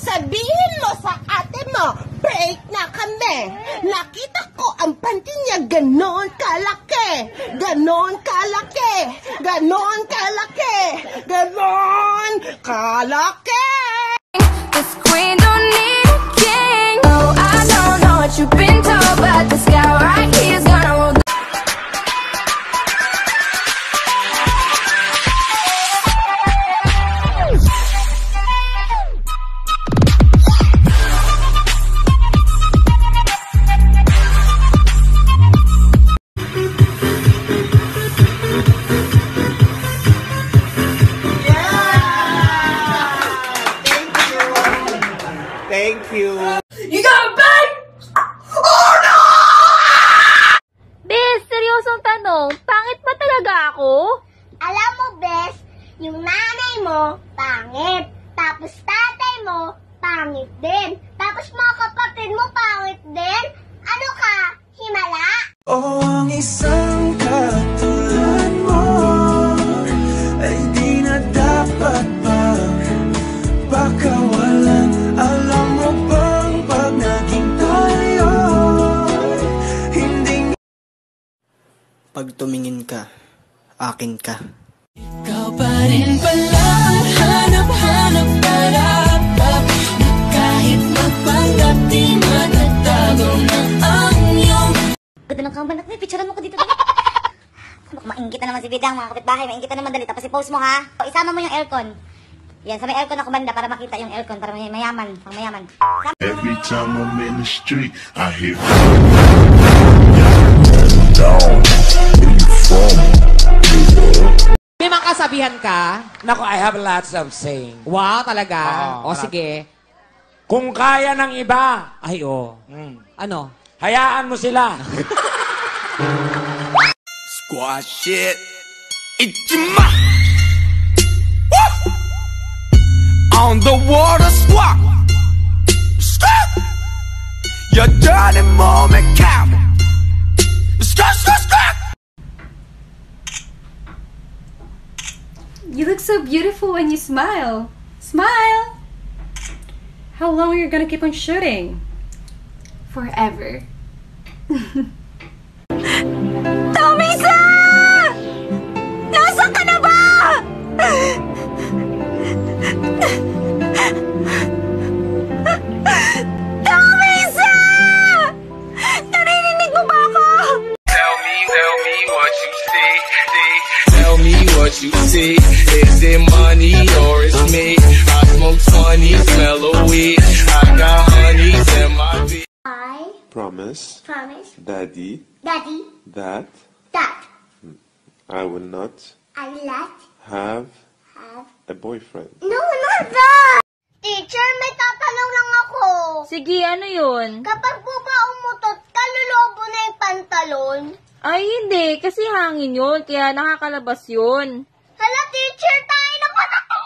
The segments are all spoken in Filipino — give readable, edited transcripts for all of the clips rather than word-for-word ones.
Sabihin mo sa ate mo, break na kami. Nakita ko ang panty niya ganon kalaki. Ganon kalaki. Ganon kalaki. Ganon kalaki. This queen don't need a king. Oh, I don't know what you've been told, but this guy right here's gonna rule. Thank you. You got a bag? Oh no! Bes, seryosong tanong, pangit ba talaga ako? Alam mo, Bes, yung nanay mo, pangit. Tapos tatay mo, pangit din. Tapos mga kapatid mo, pangit din. Ano ka? Himala? Oh, ang isang katulad mo ay di na dapat pa pakawalan. Alam mo bang pag naging tayo hindi. Pag tumingin ka, akin ka. Ikaw pa rin pala ang hanap-hanap tarap-tap na kahit magpanggap di matatago na ang iyong. Ganda ng kambanak mo, picturean mo ko dito. Maingit na naman si Bidang, mga kapitbahay. Maingit na naman dali. Tapos i-post mo ha. O, isama mo yung aircon. Yan, sa may aircon ako banda para makita yung aircon. Para mayaman, pang mayaman. Every time I'm in the street, I hear May mga kasabihan ka? Nako, I have lots of saying. Wow, talaga? Oo, O, sige. Kung kaya ng iba, Ay, o. Ano? hayaan mo sila. Squash it. Ichima. On the water squat. Stop. Your dirty moment count. Stop, stop, stop. You look so beautiful when you smile. Smile! How long are you gonna keep on shooting? Forever. Tomisa! Nasaan ka na ba? Tomisa! Narinig mo ba ako? Tell me what you see. Tell me what you see. Is it money or it's me? I smoke funny, smell a weed. I got honeys in my feet. I promise promise, Daddy Daddy, that that I will not I let have have. a boyfriend. No, not that! Teacher, may tatanong lang ako. Sige, ano yun? Kapag po ba umutot, kalulobo na yung pantalon? Ay, hindi. Kasi hangin yun. Kaya nakakalabas yun. Hala, teacher, tayo na pa na to!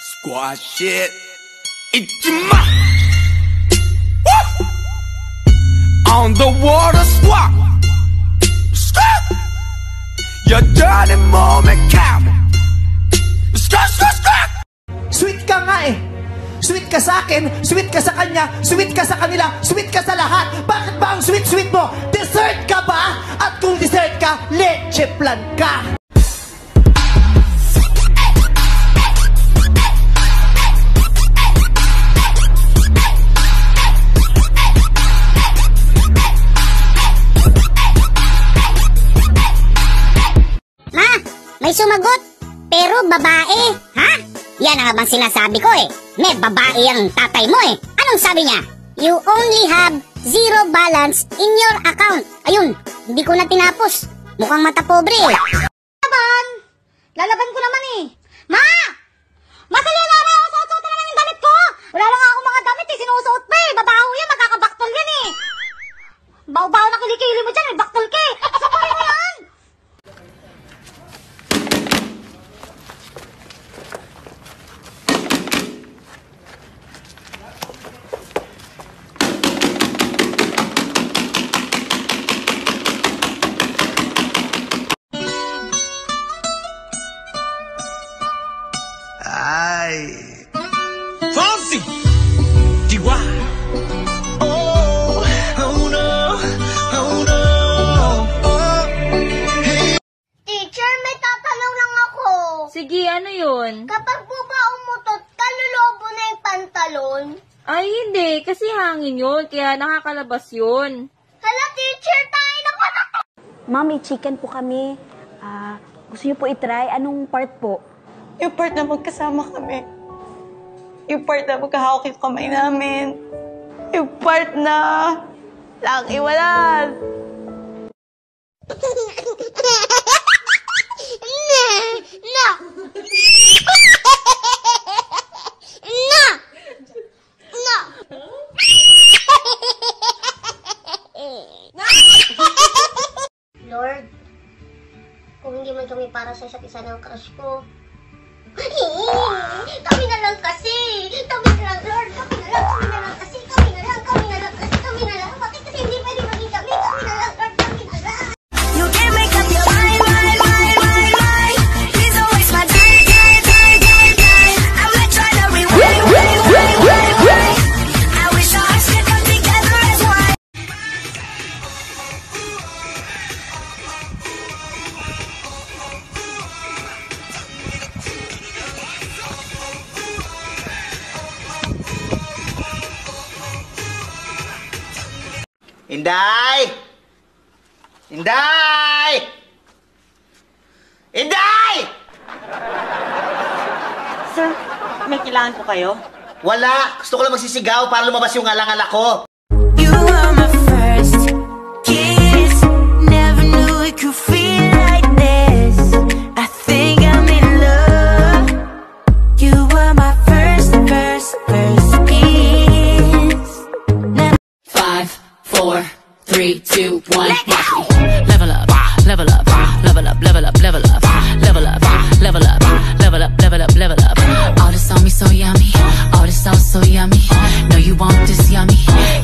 Squash it. Ichima. On the water squat. Stop. Your dirty moment count. Stop, stop, stop. Sweet ka nga eh. Sweet ka sa akin, sweet ka sa kanya, sweet ka sa kanila, sweet ka sa lahat. Bakit ba ang sweet-sweet mo? Dessert ka ba? At kung dessert ka, leche plan ka. Ma, may sumagot, pero babae, ha? Yan ang bang sinasabi ko eh. May babae ang tatay mo eh. Anong sabi niya? You only have zero balance in your account. Ayun, hindi ko na tinapos. Mukhang mata pobre eh. Lalaban! Lalaban ko naman eh. Ma! Masaya na rin ako, suot-suot na naman yung damit ko. Wala lang ako mga damit eh, sinusuot pa eh. Babaho yan, magkakabaktol yan eh. Baw-baw na kilikili mo dyan, may baktol ka eh. Sabuhin mo yan! Fancy! yun? Kapag po ba umutot, kalulobo na yung pantalon? Ay, hindi. Kasi hangin yun. Kaya nakakalabas yun. Hala, teacher, tayo na pa. Ma'am, may chicken po kami. Gusto niyo po itry? Anong part po? Yung part na magkasama kami. Yung part na magkahawak yung kamay namin. Yung part na lang iwalan. No! No! Lord, kung hindi man kami para sa isa't isa ng crush ko, kami na lang kasi! Kami na lang, Lord! Kami na lang kasi! Kami na lang kasi! Kami na lang! Bakit kasi hindi pwede maging kami? Kami na lang, Lord! Kami na lang! You can make up your mind. Please don't waste my time. I'm not trying to rewind. I wish our hearts could come together as one. Inday! Inday! Inday! Sir, may kailangan po kayo? Wala! Gusto ko lang magsisigaw para lumabas yung alang-ala ko. You were my first kiss. Never knew it could feel like this. I think I'm in love. You were my first kiss. 5, 4, 3, 2, 1. Level up, level up, level up, level up, level up, level up, level up, level up, level up, level up. All this on me so yummy, all this sauce so yummy. No, you want this yummy,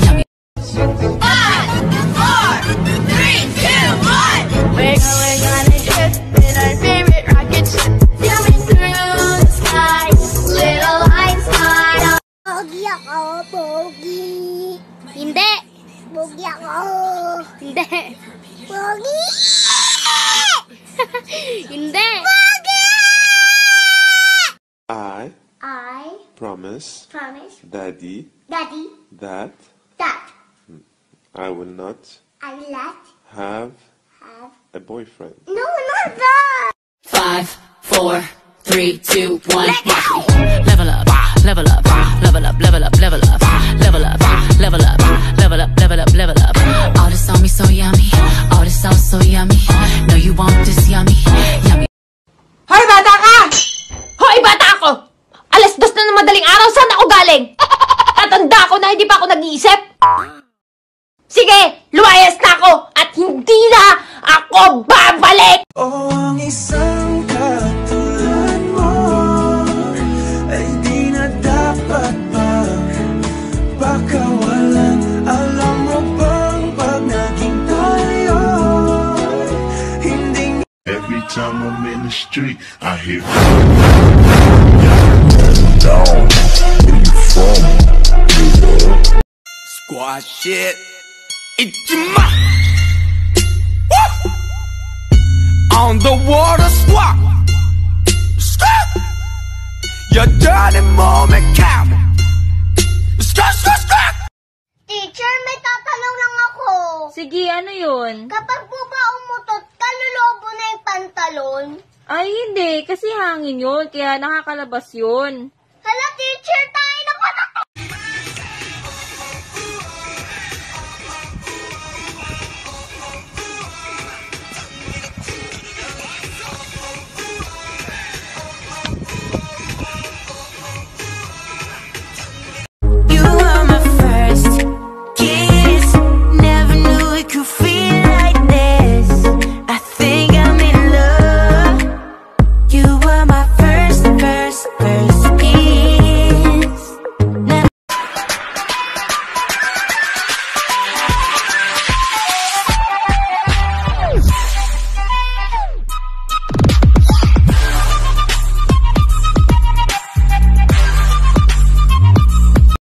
yummy. 5, 4, 3, 2, 1. We're going on a trip in our favorite rocket ship, zooming through the sky. Little lights light up. Pogi ako, pogi. Hindi. Pogi ako. Hindi. Pogi. Hindi. Pogi! I promise Daddy that that I will not I let have a boyfriend. no, not that. 5, 4, 3, 2, 1. Level up, level up, level up, level up, level up, level up, level up, level up, level up, level up. All this on me so yummy, all this sauce so yummy. No, you want this yummy, yummy. Hoy, bata ka! Hoy, bata ako! Alas 2 na ng madaling araw, saan ako galing? Tatanda ako na hindi pa ako nag-iisip. Sige, lumayas na ako at hindi na ako babalik! Ang isang katulad mo ay di na dapat pa. Baka walang alam mo bang pag naging tayo hindi. Every time I'm in the street, I hear down. Where you from? Squad shit. It's my on the water squad. Stop. Your dirty moment count. Stop. Teacher, may tatanong lang ako. Sige, ano yun? Kapag po ba umutot, kalulobo na yung pantalon? Ay, hindi. Kasi hangin yun. Kaya nakakalabas yun. Hala, teacher,